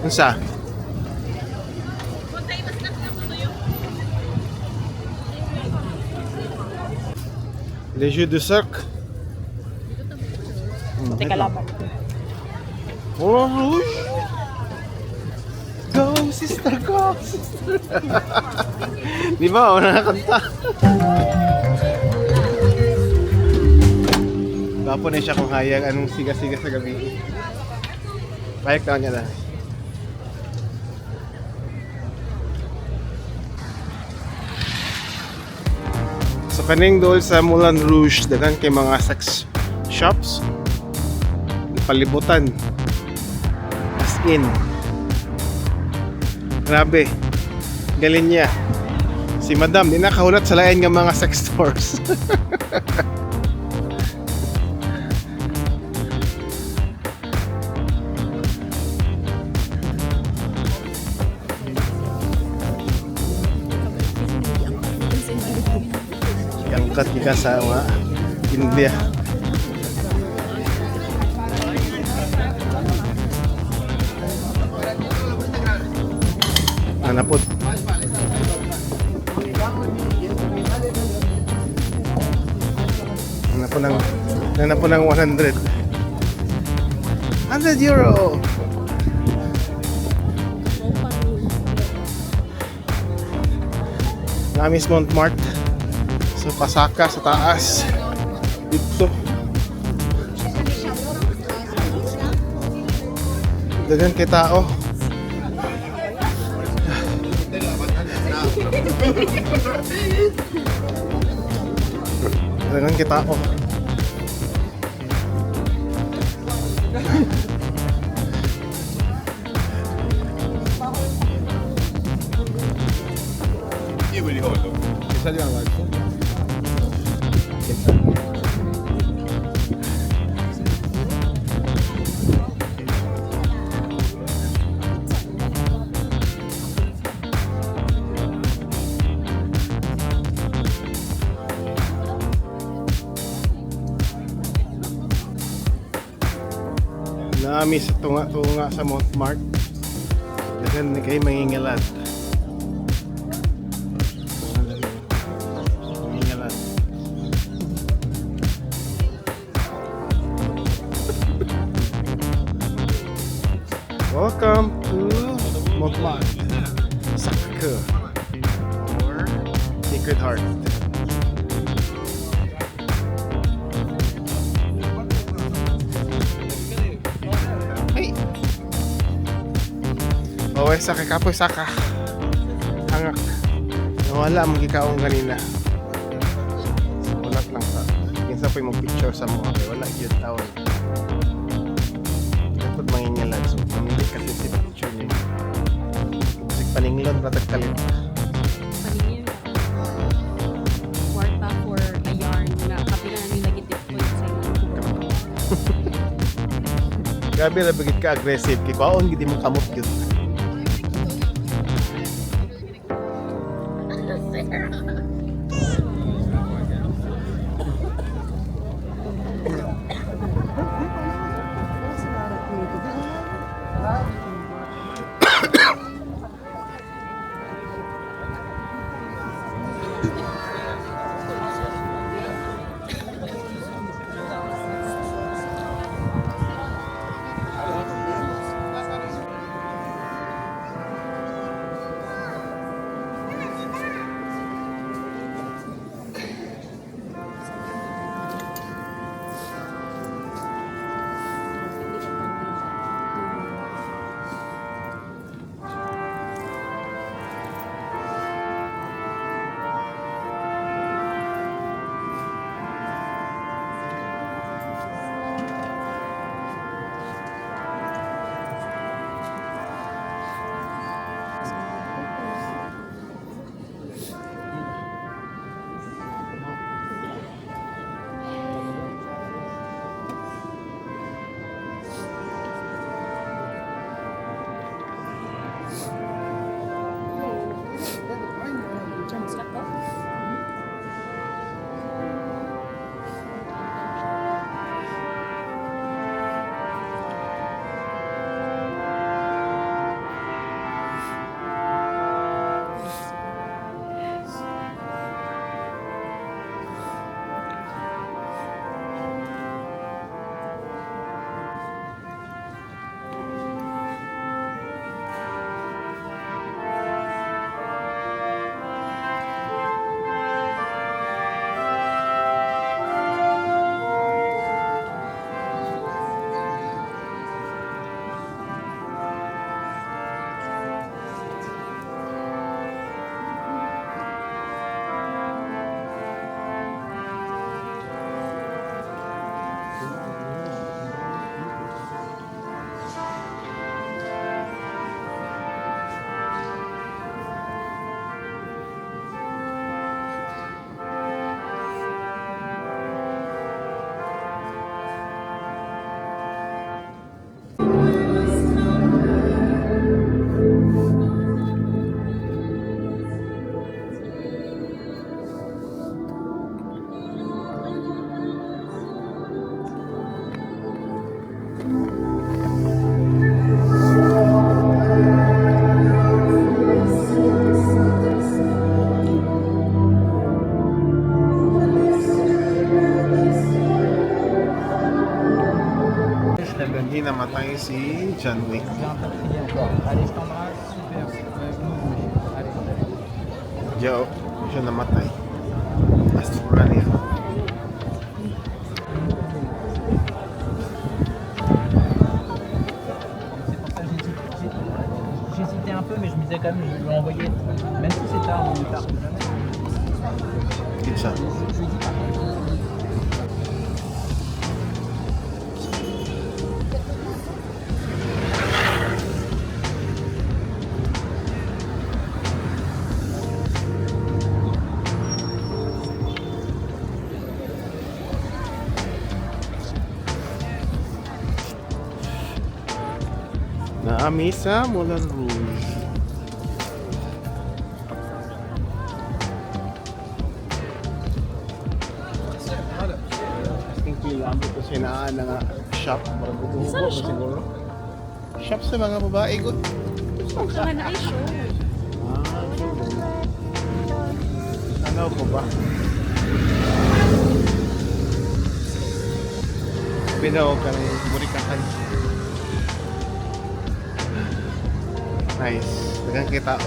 Unsa? Les jeux de cirque. Teka laban. Oh, rouge. Go, sister, go, sister. Di ba? O nakakanta. Gapo na siya kung hayag anong siga-siga sa gabi. Payak na niya na. So kaning dool sa Moulin Rouge, daghan kay mga sex shops. Palibutan. As in. Grabe. Galing niya. Si Madam, di nakahulat sa lain ng mga sex stores. Angkat kita sa mga India. Nanapod. Nanapod ng 100. 100 euro. Namis Montmartre. So pasaka sa taas. Dito. Dagan kay tao. Dagan kay tao. Salió agora. Nami sa tunga-tunga sa Montmartre. Dagan na kayo mangingalad. Mangingalad. Welcome to Montmartre. Sacre or Sacred Heart. Owe sa kapoy saka hangak nawala ang gikaong ganina. Ulat lang sa kinsa pa yung picture sa mga kay wala gyud tawon. Dapat mangingalan so pamili kasi si picture niya. Sig paninglon ratag kalit. Paningin. Kwarta for a yarn na kapila na nila gitip ko sa inyo. Grabe ra bigit ka aggressive kay kwaon gid mo kamot gyud. Hindi namatay si John Wick. Allez, je t'embrasse. Super. Allez. Joe, siya namatay. Astura niya. C'est pour ça que j'hésitais un peu, mais je me disais quand même, je vais lui envoyer. Même si c'est tard, on est tard que jamais. Kitsa. Je lui dis par contre. Naami sa Moulin Rouge. I think lilambo ko sinaan na nga shop. Maragbubuho ko siguro. Shop sa mga babae. Good. Ang saka na ay show. Ano ko ba? Pinaw ka ng burikahan. Nice. Dagang kita.